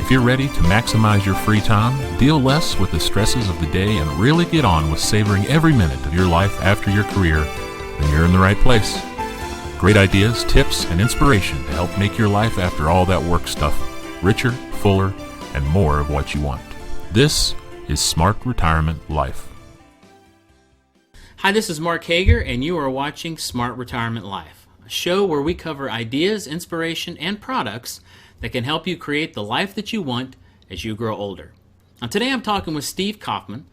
If you're ready to maximize your free time, deal less with the stresses of the day, and really get on with savoring every minute of your life after your career, then you're in the right place. Great ideas, tips, and inspiration to help make your life after all that work stuff richer, fuller, and more of what you want. This is Smart Retirement Life. Hi, this is Mark Hager, and you are watching Smart Retirement Life, a show where we cover ideas, inspiration, and products that can help you create the life that you want as you grow older. Now, today I'm talking with Steve Kaufman,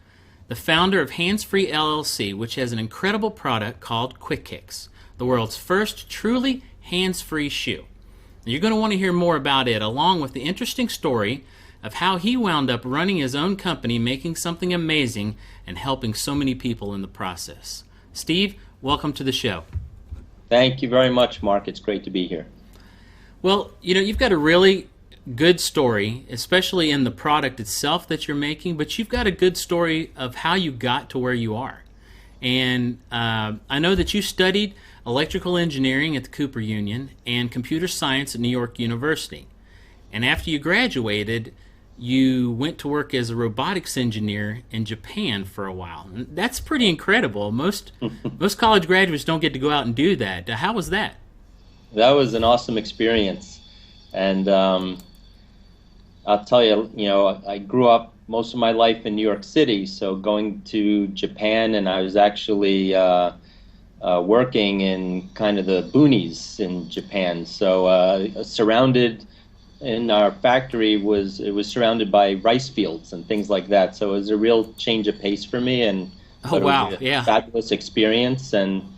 the founder of Hands-Free LLC, which has an incredible product called Quikiks, the world's first truly hands-free shoe. Now, you're going to want to hear more about it, along with the interesting story of how he wound up running his own company, making something amazing, and helping so many people in the process. Steve, welcome to the show. Thank you very much, Mark. It's great to be here. Well, you've got a really good story, especially in the product itself that you're making, but you've got a good story of how you got to where you are. And I know that you studied electrical engineering at the Cooper Union and computer science at New York University. And after you graduated, you went to work as a robotics engineer in Japan for a while. And that's pretty incredible. Most college graduates don't get to go out and do that. How was that? That was an awesome experience. And I'll tell you, I grew up most of my life in New York City, so going to Japan, and I was actually working in kind of the boonies in Japan. So surrounded in our factory was surrounded by rice fields and things like that. So it was a real change of pace for me, and oh wow, it was a yeah, fabulous experience. And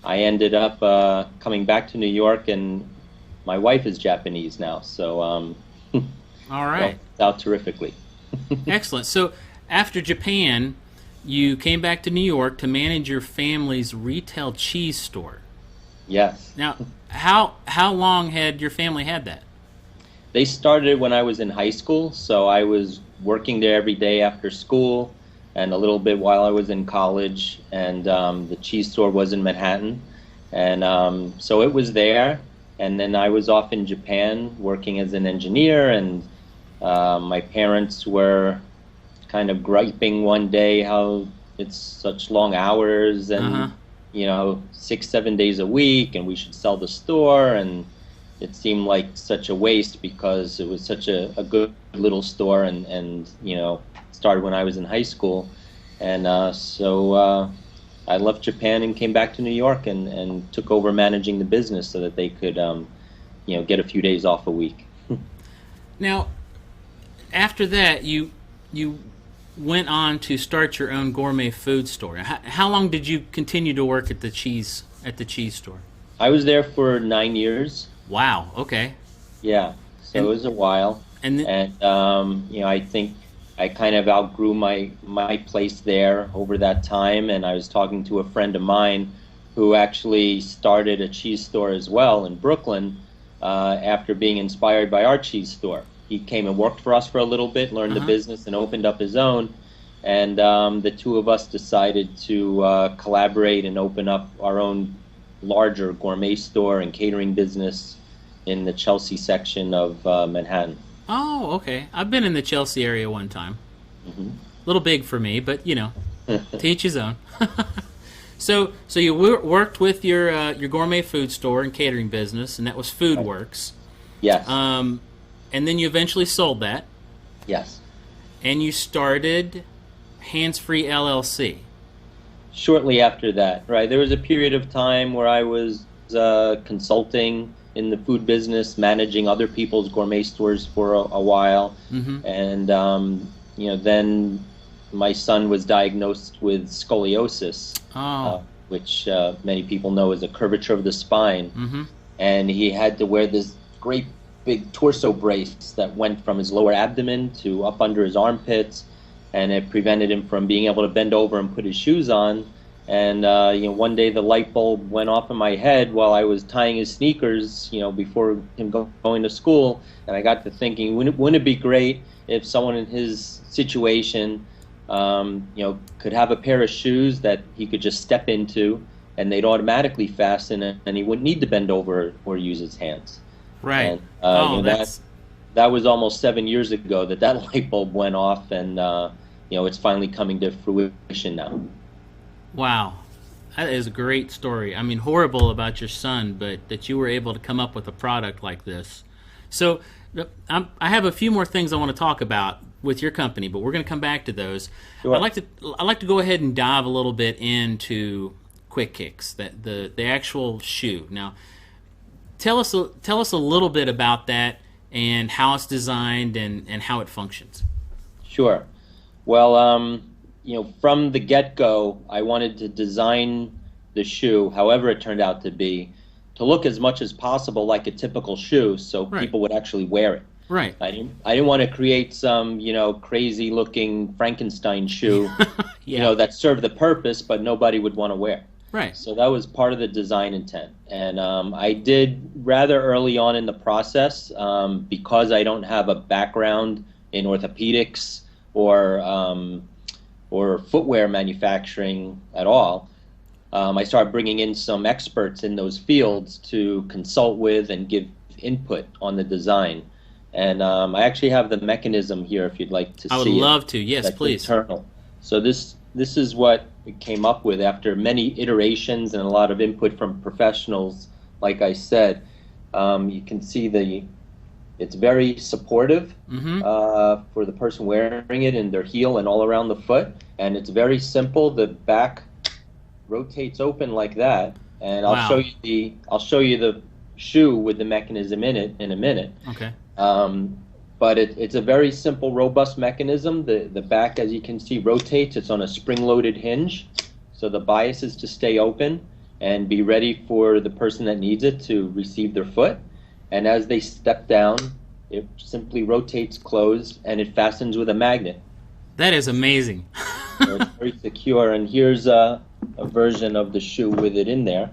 I ended up coming back to New York, and my wife is Japanese now, so all right, worked out terrifically. Excellent. So after Japan, you came back to New York to manage your family's retail cheese store. Yes. Now, how long had your family had that? They started when I was in high school, so I was working there every day after school and a little bit while I was in college, and the cheese store was in Manhattan, and so it was there, and then I was off in Japan working as an engineer, and my parents were kind of griping one day how it's such long hours and 6-7 days a week, and we should sell the store, and it seemed like such a waste because it was such a good little store, and started when I was in high school. And so I left Japan and came back to New York and took over managing the business so that they could get a few days off a week. Now, after that, you went on to start your own gourmet food store. How long did you continue to work at the cheese store? I was there for 9 years. Wow. Okay. Yeah. So it was a while, and I think I kind of outgrew my place there over that time. And I was talking to a friend of mine who actually started a cheese store as well in Brooklyn after being inspired by our cheese store. He came and worked for us for a little bit, learned the business, and opened up his own. And the two of us decided to collaborate and open up our own larger gourmet store and catering business in the Chelsea section of Manhattan. Oh, okay. I've been in the Chelsea area one time. A little big for me, but to each his own. So you worked with your gourmet food store and catering business, and that was FoodWorks. Yes. And then you eventually sold that. Yes. And you started Hands-Free LLC. Shortly after that, right? There was a period of time where I was consulting in the food business, managing other people's gourmet stores for a while. And then my son was diagnosed with scoliosis, which many people know is a curvature of the spine. And he had to wear this great big torso brace that went from his lower abdomen to up under his armpits, and it prevented him from being able to bend over and put his shoes on. And one day the light bulb went off in my head while I was tying his sneakers, before him going to school. And I got to thinking, wouldn't it be great if someone in his situation, could have a pair of shoes that he could just step into, and they'd automatically fasten, and he wouldn't need to bend over or use his hands. Right. And, that was almost 7 years ago that light bulb went off, and it's finally coming to fruition now. Wow. That is a great story. I mean, horrible about your son, but that you were able to come up with a product like this. So I have a few more things I want to talk about with your company, but we're going to come back to those. Sure. I'd like to go ahead and dive a little bit into Quikiks, the actual shoe. Now, tell us a little bit about that and how it's designed and how it functions. Sure. Well, from the get-go, I wanted to design the shoe, however it turned out to be, to look as much as possible like a typical shoe, so Right. people would actually wear it. Right. I didn't want to create some, crazy-looking Frankenstein shoe, Yeah. that served the purpose, but nobody would want to wear. Right. So that was part of the design intent. And I did rather early on in the process, because I don't have a background in orthopedics or footwear manufacturing at all, I started bringing in some experts in those fields to consult with and give input on the design. And I actually have the mechanism here if you'd like to see it. I would love to. Yes, That's please. internal. So this is what we came up with after many iterations and a lot of input from professionals. Like I said, you can see it's very supportive for the person wearing it in their heel and all around the foot, and it's very simple. The back rotates open like that, and I'll Wow. show you the shoe with the mechanism in it in a minute. Okay. But it's a very simple, robust mechanism. The back, as you can see, rotates. It's on a spring-loaded hinge, so the bias is to stay open and be ready for the person that needs it to receive their foot. And as they step down, it simply rotates closed, and it fastens with a magnet. That is amazing. So it's very secure. And here's a version of the shoe with it in there.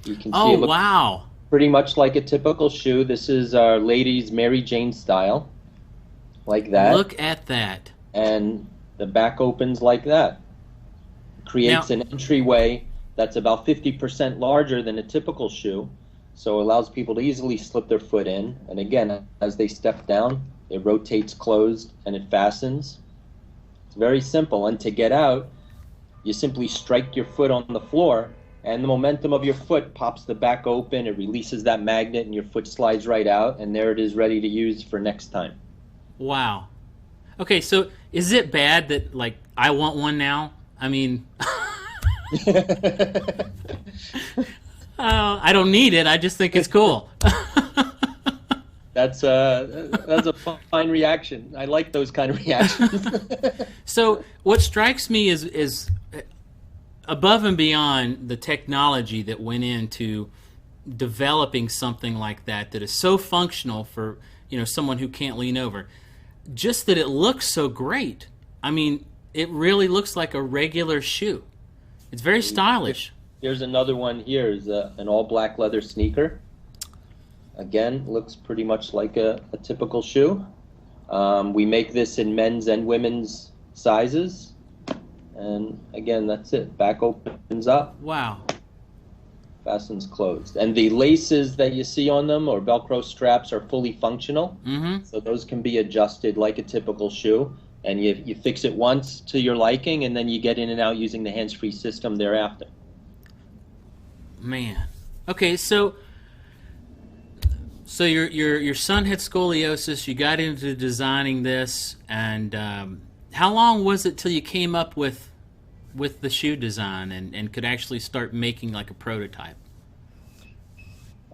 You can see Oh, it looks wow. pretty much like a typical shoe. This is our ladies' Mary Jane style, like that. Look at that. And the back opens like that. Creates an entryway that's about 50% larger than a typical shoe, so it allows people to easily slip their foot in. And again, as they step down, it rotates closed and it fastens. It's very simple. And to get out, you simply strike your foot on the floor, and the momentum of your foot pops the back open. It releases that magnet, and your foot slides right out, and there it is, ready to use for next time. Wow. Okay, so is it bad that, like, I want one now? I mean, I don't need it. I just think it's cool. That's a fine reaction. I like those kind of reactions. So what strikes me is above and beyond the technology that went into developing something like that is so functional for someone who can't lean over, just that it looks so great. I mean, it really looks like a regular shoe. It's very stylish. Here's another one. Here is an all-black leather sneaker. Again, looks pretty much like a typical shoe. We make this in men's and women's sizes. And again, that's it. Back opens up. Wow. Fastens closed. And the laces that you see on them, or Velcro straps, are fully functional. Mm-hmm. So those can be adjusted like a typical shoe. And you fix it once to your liking, and then you get in and out using the hands-free system thereafter. Man. Okay, so your son had scoliosis. You got into designing this, and how long was it till you came up with the shoe design and could actually start making like a prototype?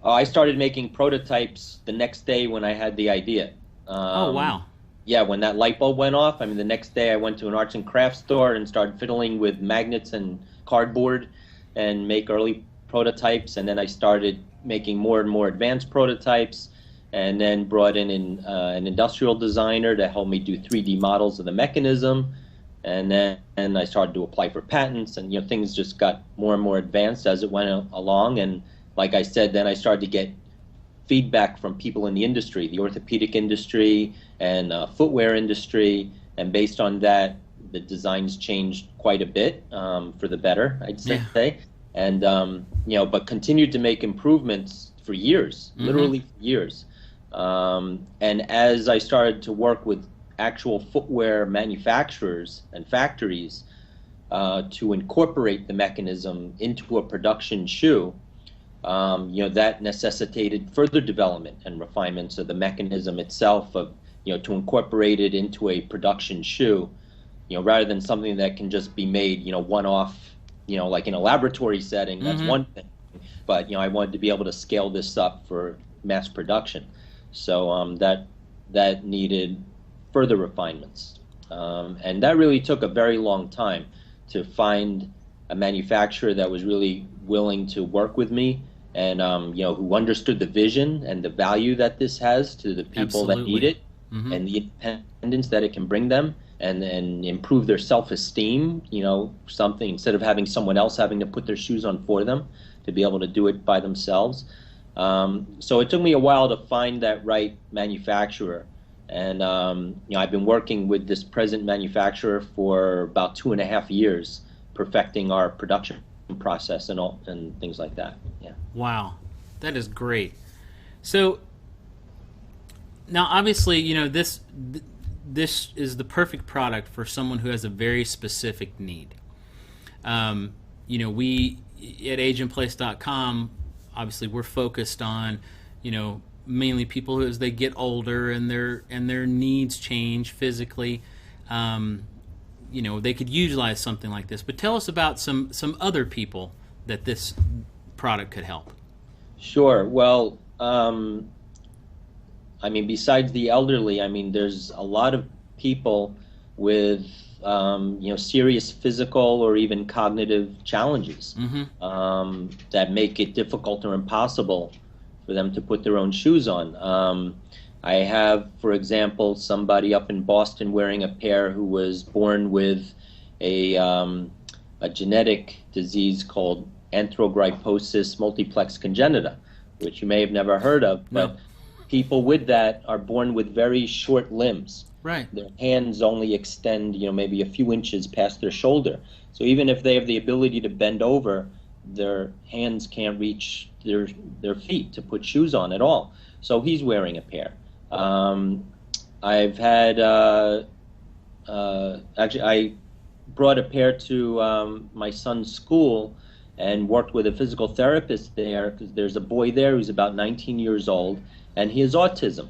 I started making prototypes the next day when I had the idea. Oh, wow. Yeah, when that light bulb went off, I mean, the next day I went to an arts and crafts store and started fiddling with magnets and cardboard and make early prototypes. And then I started making more and more advanced prototypes, and then brought in an industrial designer to help me do 3D models of the mechanism. And then I started to apply for patents, and things just got more and more advanced as it went along. And like I said, then I started to get feedback from people in the industry, the orthopedic industry and footwear industry, and based on that, the designs changed quite a bit for the better, I'd say. Yeah. And but continued to make improvements for years, literally for years. And as I started to work with actual footwear manufacturers and factories to incorporate the mechanism into a production shoe, that necessitated further development and refinements of the mechanism itself, of to incorporate it into a production shoe, rather than something that can just be made one-off, like in a laboratory setting. That's one thing, but I wanted to be able to scale this up for mass production, so that needed further refinements, and that really took a very long time to find a manufacturer that was really willing to work with me, and who understood the vision and the value that this has to the people that need it, and the independence that it can bring them, and improve their self-esteem. Something, instead of having someone else having to put their shoes on for them, to be able to do it by themselves. So it took me a while to find that right manufacturer, and I've been working with this present manufacturer for about 2.5 years, perfecting our production process and things like that. Yeah. Wow, that is great. So now, obviously, this is the perfect product for someone who has a very specific need. We at AgeInPlace.com, obviously, we're focused on, mainly people who, as they get older and their needs change physically, they could utilize something like this. But tell us about some other people that this product could help. Sure. Well, besides the elderly, there's a lot of people with serious physical or even cognitive challenges that make it difficult or impossible for them to put their own shoes on. I have, for example, somebody up in Boston wearing a pair who was born with a genetic disease called arthrogryposis multiplex congenita, which you may have never heard of, but people with that are born with very short limbs. Right. Their hands only extend, maybe a few inches past their shoulder. So even if they have the ability to bend over, their hands can't reach their feet to put shoes on at all. So he's wearing a pair. I've had, actually, I brought a pair to my son's school and worked with a physical therapist there, because there's a boy there who's about 19 years old, and he has autism.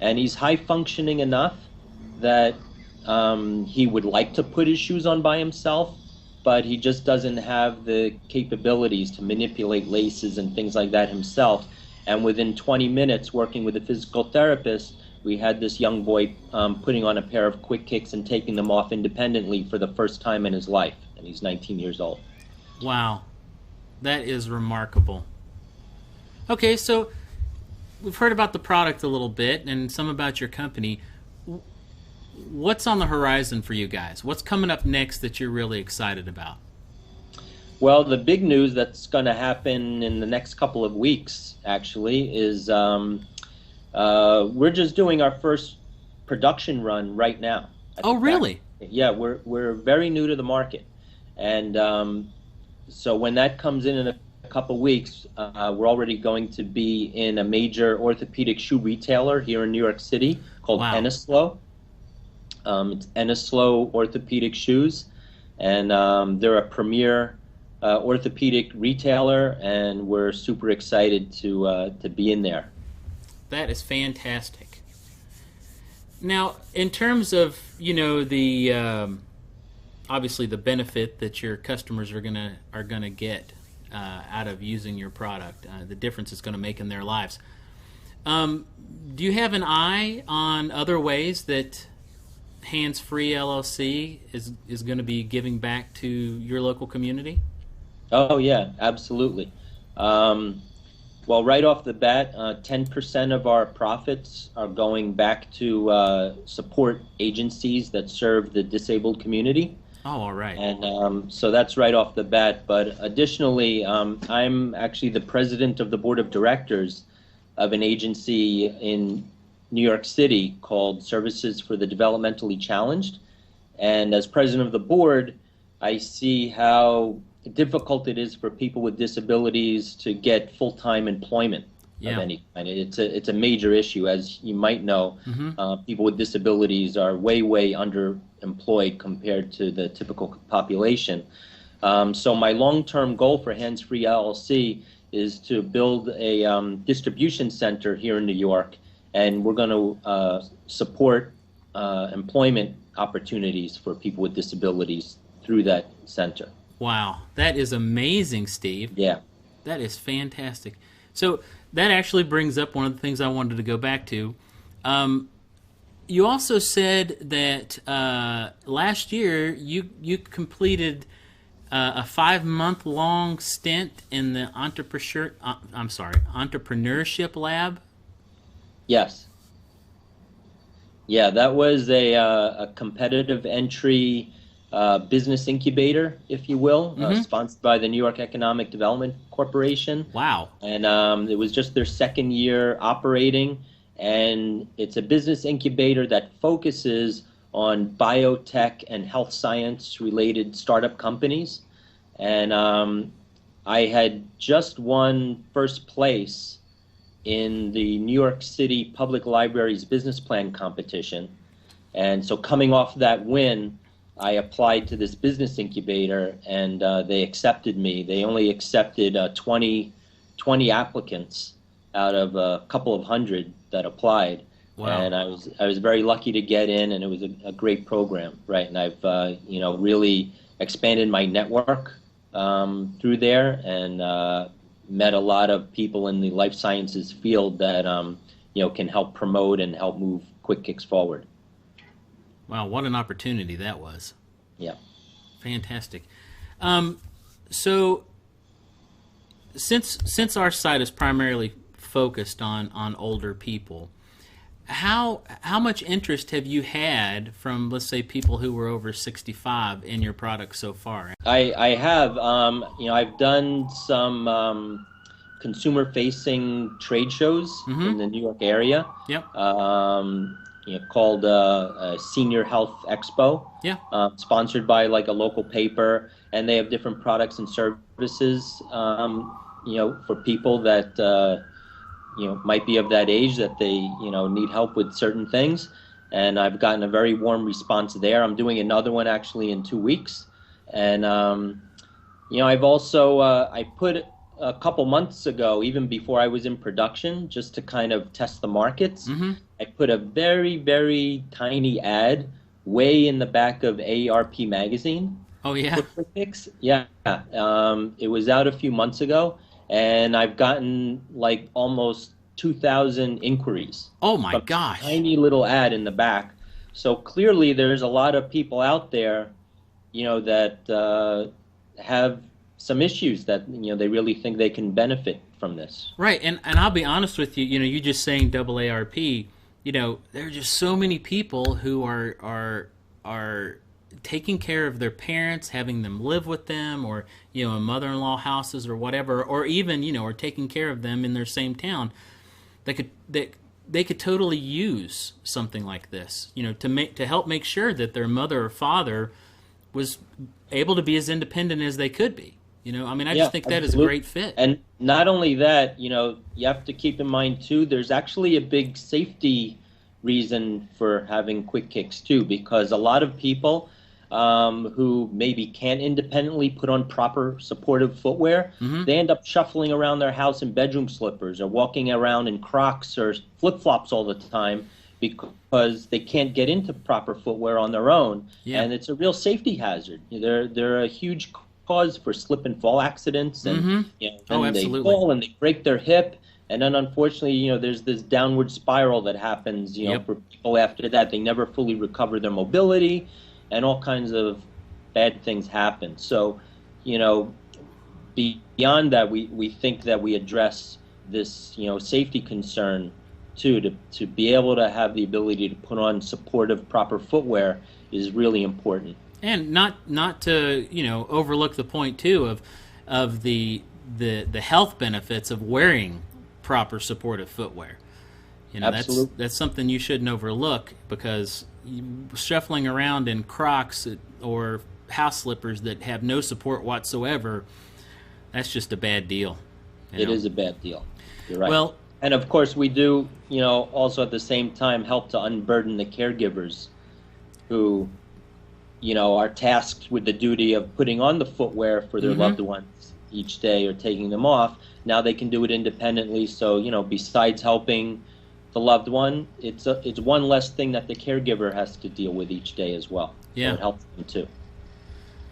And he's high functioning enough that he would like to put his shoes on by himself, but he just doesn't have the capabilities to manipulate laces and things like that himself. And within 20 minutes working with a physical therapist, we had this young boy putting on a pair of Quikiks and taking them off independently for the first time in his life, and he's 19 years old. Wow, that is remarkable. Okay, so we've heard about the product a little bit and some about your company. What's on the horizon for you guys? What's coming up next that you're really excited about? Well, the big news that's going to happen in the next couple of weeks, actually, is we're just doing our first production run right now. Oh, really? Yeah, we're very new to the market, and so when that comes in a couple weeks, we're already going to be in a major orthopedic shoe retailer here in New York City called Ennislow. It's Ennislow Orthopedic Shoes, and they're a premier orthopedic retailer, and we're super excited to be in there. That is fantastic. Now, in terms of the obviously the benefit that your customers are gonna get out of using your product, the difference it's going to make in their lives. Do you have an eye on other ways that Hands-Free LLC is going to be giving back to your local community? Oh yeah, absolutely. Well, right off the bat, 10% of our profits are going back to support agencies that serve the disabled community. Oh, all right. And so that's right off the bat. But additionally, I'm actually the president of the board of directors of an agency in New York City called Services for the Developmentally Challenged. And as president of the board, I see how difficult it is for people with disabilities to get full-time employment. Yeah. any kind. It's a major issue, as you might know. People with disabilities are way underemployed compared to the typical population. So my long-term goal for Hands-Free LLC is to build a distribution center here in New York, and we're going to support employment opportunities for people with disabilities through that center. Wow, that is amazing, Steve. Yeah. That is fantastic. So that actually brings up one of the things I wanted to go back to. You also said that last year you completed a 5-month-long stint in the Entrepreneurship Lab. Yes. Yeah, that was a competitive entry business incubator, if you will, sponsored by the New York Economic Development Corporation. Wow. And it was just their second year operating. And it's a business incubator that focuses on biotech and health science related startup companies. And I had just won first place in the New York City Public Library's business plan competition. And so coming off that win, I applied to this business incubator, and they accepted me. They only accepted 20 applicants out of a couple of hundred that applied. Wow. And I was very lucky to get in, and it was a great program, right? And I've really expanded my network through there, and met a lot of people in the life sciences field that can help promote and help move Quikiks forward. Wow, what an opportunity that was. Yeah. Fantastic. So since our site is primarily focused on older people, how much interest have you had from, let's say, people who were over 65 in your product so far? I have. I've done some consumer-facing trade shows in the New York area. Yep. Called Senior Health Expo. Yeah. Sponsored by like a local paper, and they have different products and services. For people that might be of that age that they need help with certain things. And I've gotten a very warm response there. I'm doing another one actually in 2 weeks. And I've also I put a couple months ago, even before I was in production, just to kind of test the markets. I put a very, very tiny ad way in the back of AARP magazine. Oh, yeah? For Quikiks. Yeah. It was out a few months ago, and I've gotten like almost 2,000 inquiries. Oh, my gosh. Tiny little ad in the back. So clearly there's a lot of people out there, that have some issues that they really think they can benefit from this. Right, and I'll be honest with you. You just saying AARP. There are just so many people who are taking care of their parents, having them live with them, or in mother-in-law houses or whatever, or even or taking care of them in their same town. They could totally use something like this, to help make sure that their mother or father was able to be as independent as they could be. I just think that is a great fit. And not only that, you have to keep in mind too, there's actually a big safety reason for having Quikiks too, because a lot of people who maybe can't independently put on proper supportive footwear, they end up shuffling around their house in bedroom slippers or walking around in Crocs or flip-flops all the time because they can't get into proper footwear on their own. Yeah. And it's a real safety hazard. They're a huge cause for slip and fall accidents, and they fall and they break their hip, and then unfortunately there's this downward spiral that happens for people after that. They never fully recover their mobility, and all kinds of bad things happen. So beyond that, we think that we address this safety concern too, to be able to have the ability to put on supportive proper footwear is really important. And not to overlook the point too of the health benefits of wearing proper supportive footwear. Absolutely. That's something you shouldn't overlook, because shuffling around in Crocs or house slippers that have no support whatsoever, that's just a bad deal. It is a bad deal. You're right. Well, And of course, we do, also at the same time help to unburden the caregivers who, are tasked with the duty of putting on the footwear for their loved ones each day or taking them off. Now they can do it independently. So, besides helping the loved one, it's one less thing that the caregiver has to deal with each day as well. Yeah. So it helps them too.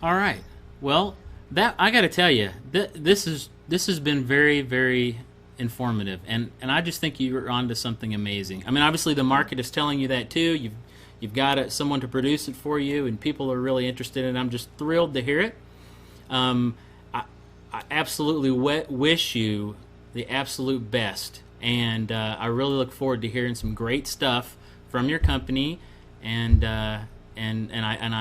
All right. Well, that I got to tell you, this has been very, very informative, and I just think you're onto something amazing. I mean, obviously the market is telling you that too. You've got someone to produce it for you, and people are really interested in it. I'm just thrilled to hear it. I absolutely wish you the absolute best, and I really look forward to hearing some great stuff from your company, and I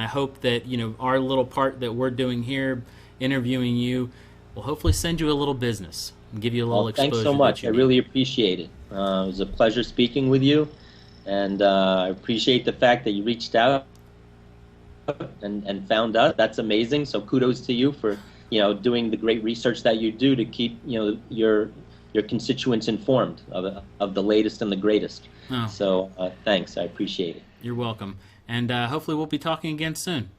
hope that our little part that we're doing here, interviewing you, will hopefully send you a little business and give you a little exposure. Thanks so much. I really appreciate it. It was a pleasure speaking with you, and I appreciate the fact that you reached out and found us. That's amazing. So kudos to you for doing the great research that you do to keep your constituents informed of the latest and the greatest. Oh. So thanks. I appreciate it. You're welcome. And hopefully we'll be talking again soon.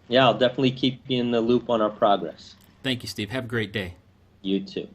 Yeah, I'll definitely keep you in the loop on our progress. Thank you, Steve. Have a great day. You too.